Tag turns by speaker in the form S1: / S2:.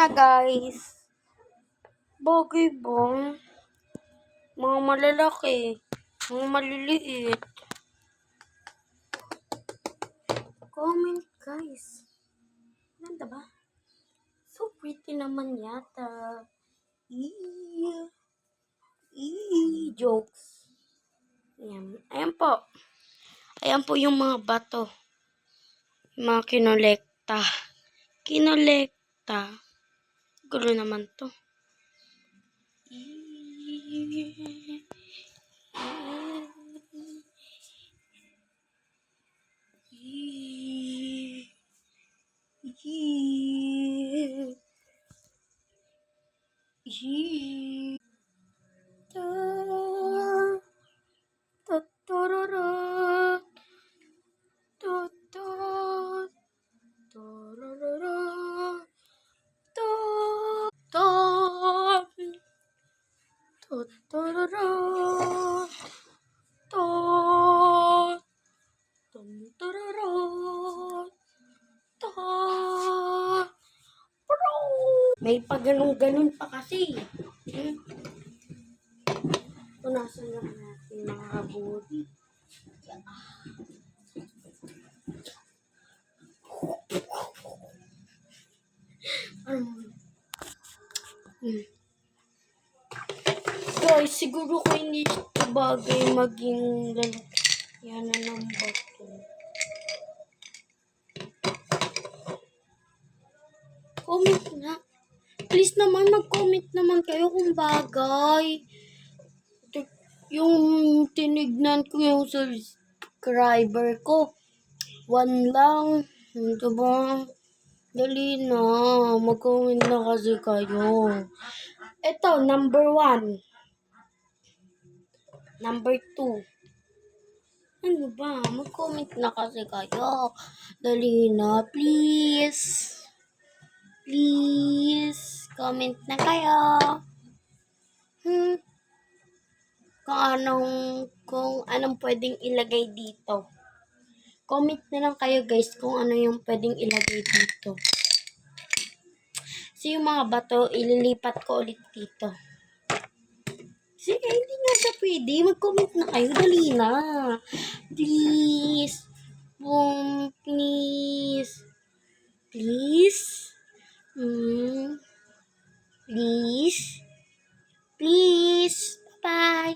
S1: na guys. Bagay ba? Mga malalaki. Mga maliliit. Comment guys. Ganda ba? So pretty naman yata. Jokes. Ayan. Ayan po. Ayan po yung mga bato. Yung mga kinolekta. Gulo naman to. May pag-ganun pa kasi. Punasan lang natin mga body. Guys, siguro ko hindi ito bagay maging lalakyan na ng bato. Comment na. Please naman, mag-comment naman kayo kung bagay. Yung tinignan ko yung subscriber ko. 1 lang. Ito ba? Dali na. Mag-comment na kasi kayo. Ito, number 1. Number 2. Ano ba? Mag-comment na kasi kayo. Dali na, please. Please, comment na kayo. Kung anong pwedeng ilagay dito. Comment na lang kayo guys kung ano yung pwedeng ilagay dito. So yung mga bato, ililipat ko ulit dito. Sige, hindi nga siya pwede. Mag-comment na kayo. Dali na. Please. Please. Please. Please. Please. Bye.